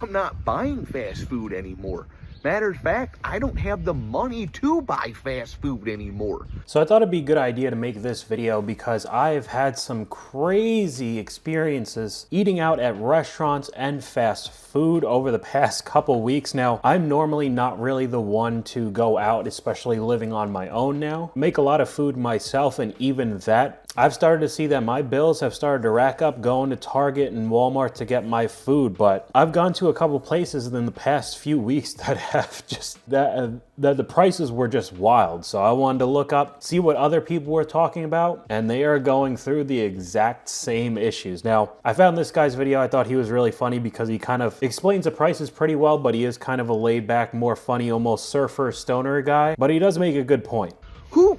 I'm not buying fast food anymore. Matter of fact, I don't have the money to buy fast food anymore. So I thought it'd be a good idea to make this video because I've had some crazy experiences eating out at restaurants and fast food over the past couple weeks. Now, I'm normally not really the one to go out, especially living on my own now. Make a lot of food myself, and even that, I've started to see that my bills have started to rack up going to Target and Walmart to get my food, but I've gone to a couple places in the past few weeks that have just, that the prices were just wild. So I wanted to look up, see what other people were talking about, and they are going through the exact same issues. Now, I found this guy's video. I thought he was really funny because he kind of explains the prices pretty well, but he is kind of a laid back, more funny, almost surfer stoner guy, but he does make a good point. Who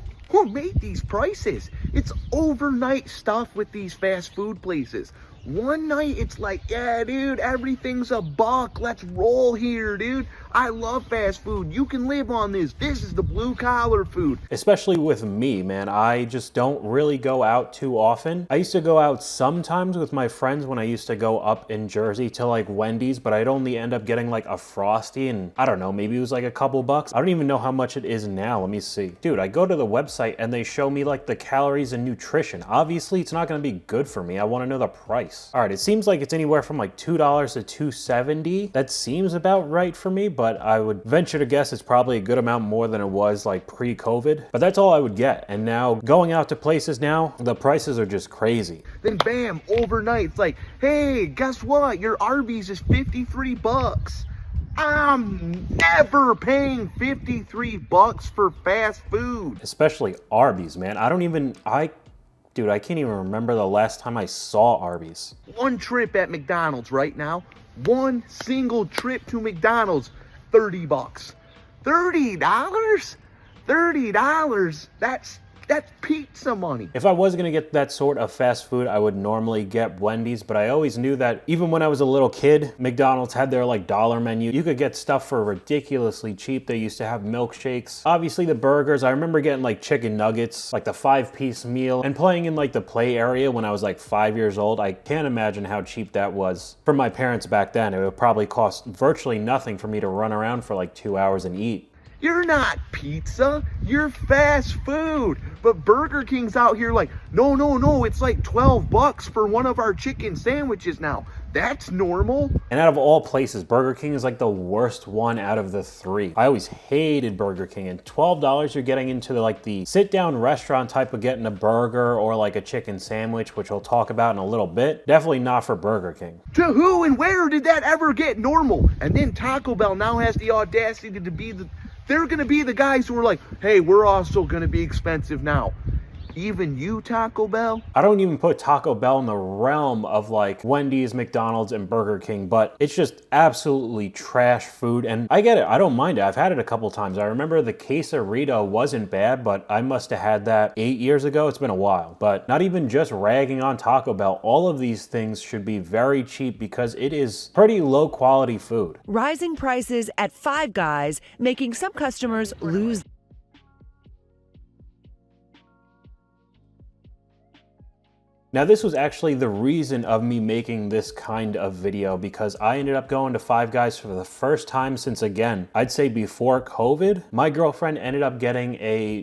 made these prices? It's overnight stuff with these fast food places. One night it's like, yeah, dude, everything's $1. Let's roll here, dude. I love fast food. You can live on this. This is the blue collar food. Especially with me, man. I just don't really go out too often. I used to go out sometimes with my friends when I used to go up in Jersey to like Wendy's, but I'd only end up getting like a Frosty and I don't know, maybe it was like a couple bucks. I don't even know how much it is now. Let me see. Dude, I go to the website and they show me like the calories and nutrition. Obviously, it's not gonna be good for me. I wanna know the price. All right, it seems like it's anywhere from like $2 to $2.70. That seems about right for me, but I would venture to guess it's probably a good amount more than it was like pre-COVID. But that's all I would get. And now going out to places now, the prices are just crazy. Then bam, overnight, it's like, hey, guess what? Your Arby's is 53 bucks. I'm never paying 53 bucks for fast food. Especially Arby's, man. Dude, I can't even remember the last time I saw Arby's. One trip at McDonald's right now, one single trip to McDonald's, 30 bucks. $30? $30? That's pizza money. If I was gonna get that sort of fast food, I would normally get Wendy's, but I always knew that even when I was a little kid, McDonald's had their like dollar menu. You could get stuff for ridiculously cheap. They used to have milkshakes. Obviously the burgers, I remember getting like chicken nuggets, like the 5-piece meal, and playing in like the play area when I was like 5 years old. I can't imagine how cheap that was for my parents back then. It would probably cost virtually nothing for me to run around for like 2 hours and eat. You're not pizza, you're fast food. But Burger King's out here like, no, it's like 12 bucks for one of our chicken sandwiches now. That's normal. And out of all places, Burger King is like the worst one out of the three. I always hated Burger King, and $12 you're getting into the sit-down restaurant type of getting a burger or like a chicken sandwich, which we'll talk about in a little bit. Definitely not for Burger King. To who and where did that ever get normal? And then Taco Bell now has the audacity to be they're gonna be the guys who are like, hey, we're also gonna be expensive now. Even you, Taco Bell? I don't even put Taco Bell in the realm of like Wendy's, McDonald's, and Burger King, but it's just absolutely trash food. And I get it, I don't mind it. I've had it a couple times. I remember the quesarito wasn't bad, but I must have had that 8 years ago. It's been a while. But not even just ragging on Taco Bell, all of these things should be very cheap because it is pretty low quality food. Rising prices at Five Guys, making some customers lose. Now this was actually the reason of me making this kind of video, because I ended up going to Five Guys for the first time since, again, I'd say before COVID. My girlfriend ended up getting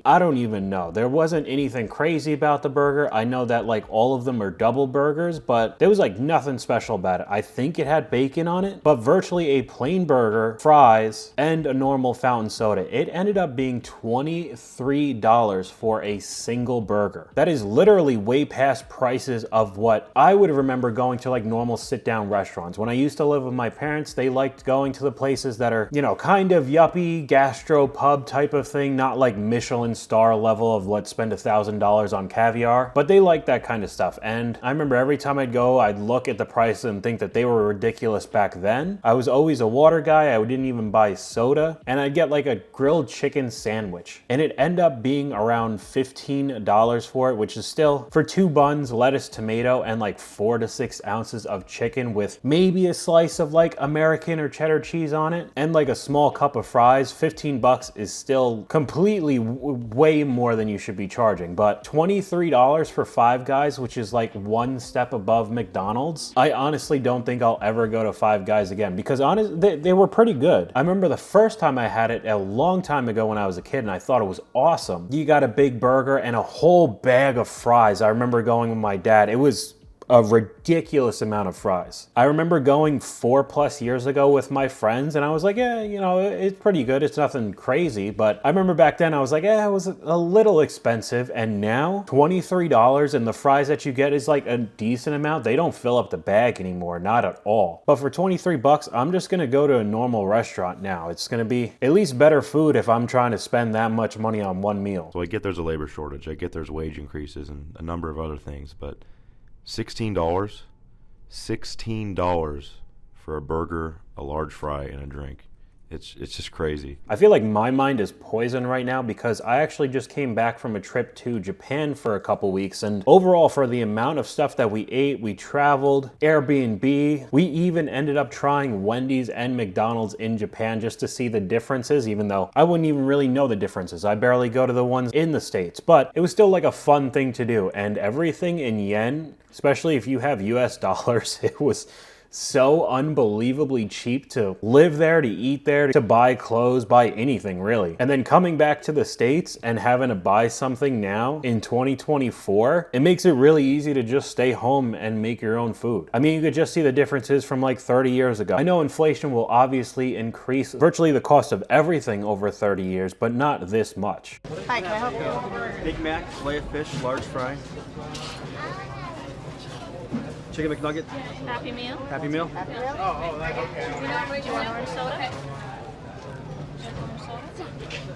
I don't even know. There wasn't anything crazy about the burger. I know that like all of them are double burgers, but there was like nothing special about it. I think it had bacon on it, but virtually a plain burger, fries, and a normal fountain soda. It ended up being $23 for a single burger. That is literally way past price of what I would remember going to like normal sit-down restaurants. When I used to live with my parents, they liked going to the places that are, you know, kind of yuppie gastro pub type of thing, not like Michelin star level of let's spend $1,000 on caviar, but they liked that kind of stuff. And I remember every time I'd go, I'd look at the price and think that they were ridiculous back then. I was always a water guy. I didn't even buy soda, and I'd get like a grilled chicken sandwich, and it ended up being around $15 for it, which is still for 2 buns, less lettuce, tomato, and like 4 to 6 ounces of chicken with maybe a slice of like American or cheddar cheese on it and like a small cup of fries, 15 bucks is still completely way more than you should be charging. But $23 for Five Guys, which is like one step above McDonald's, I honestly don't think I'll ever go to Five Guys again, because honestly, they were pretty good. I remember the first time I had it a long time ago when I was a kid, and I thought it was awesome. You got a big burger and a whole bag of fries. I remember going with my dad. It was a ridiculous amount of fries. I remember going 4+ years ago with my friends, and I was like, yeah, you know, it's pretty good. It's nothing crazy. But I remember back then I was like, yeah, it was a little expensive. And now $23, and the fries that you get is like a decent amount. They don't fill up the bag anymore, not at all. But for 23 bucks, I'm just gonna go to a normal restaurant now. It's gonna be at least better food if I'm trying to spend that much money on one meal. So I get there's a labor shortage. I get there's wage increases and a number of other things, but $16 for a burger, a large fry, and a drink. It's just crazy. I feel like my mind is poisoned right now because I actually just came back from a trip to Japan for a couple weeks, and overall for the amount of stuff that we ate, we traveled, Airbnb, we even ended up trying Wendy's and McDonald's in Japan just to see the differences, even though I wouldn't even really know the differences. I barely go to the ones in the States, but it was still like a fun thing to do, and everything in yen, especially if you have US dollars, it was so unbelievably cheap to live there, to eat there, to buy clothes, buy anything really. And then coming back to the States and having to buy something now in 2024, it makes it really easy to just stay home and make your own food. I mean, you could just see the differences from like 30 years ago. I know inflation will obviously increase virtually the cost of everything over 30 years, but not this much. Hi, can I help you? Big Mac, fillet of fish, large fry. Chicken McNugget. Happy Meal. Happy Meal. Do you want orange soda?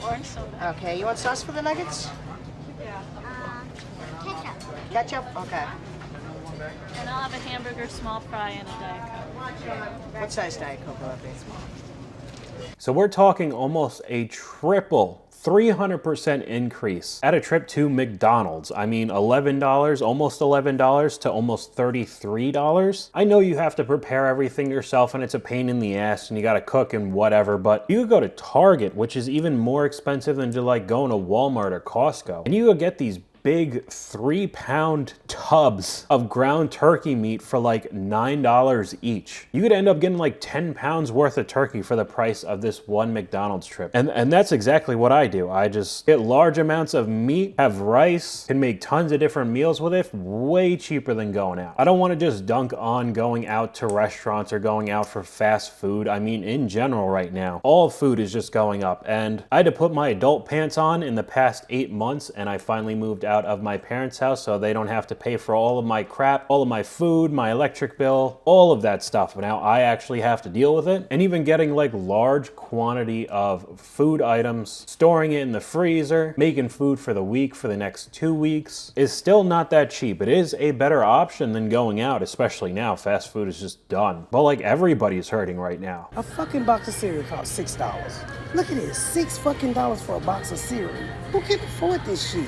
Orange soda. Okay, you want sauce for the nuggets? Ketchup. Okay. And I'll have a hamburger, small fry, and a Diet Coke. What size Diet Coke will it be? So we're talking almost a triple 300% increase at a trip to McDonald's. I mean, $11, almost $11 to almost $33. I know you have to prepare everything yourself and it's a pain in the ass and you gotta cook and whatever, but you could go to Target, which is even more expensive than to like going to Walmart or Costco, and you could get these big 3-pound tubs of ground turkey meat for like $9 each. You could end up getting like 10 pounds worth of turkey for the price of this one McDonald's trip. And that's exactly what I do. I just get large amounts of meat, have rice, can make tons of different meals with it, way cheaper than going out. I don't want to just dunk on going out to restaurants or going out for fast food. I mean, in general right now, all food is just going up. And I had to put my adult pants on in the past 8 months, and I finally moved out of my parents' house so they don't have to pay for all of my crap, all of my food, my electric bill, all of that stuff. But now I actually have to deal with it. And even getting like large quantity of food items, storing it in the freezer, making food for the week, for the next 2 weeks, is still not that cheap. It is a better option than going out, especially now. Fast food is just done. But like everybody's hurting right now. A fucking box of cereal costs $6. Look at this, $6 fucking for a box of cereal. Who can afford this shit?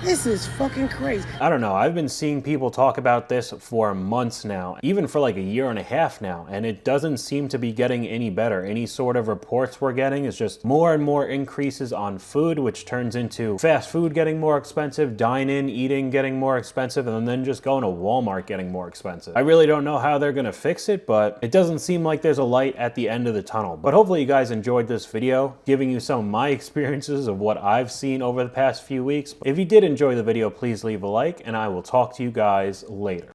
This is fucking crazy. I don't know. I've been seeing people talk about this for months now, even for like a year and a half now, and it doesn't seem to be getting any better. Any sort of reports we're getting is just more and more increases on food, which turns into fast food getting more expensive, dine-in eating getting more expensive, and then just going to Walmart getting more expensive. I really don't know how they're gonna fix it, but it doesn't seem like there's a light at the end of the tunnel. But hopefully you guys enjoyed this video, giving you some of my experiences of what I've seen over the past few weeks. If you did enjoy the video, please leave a like, and I will talk to you guys later.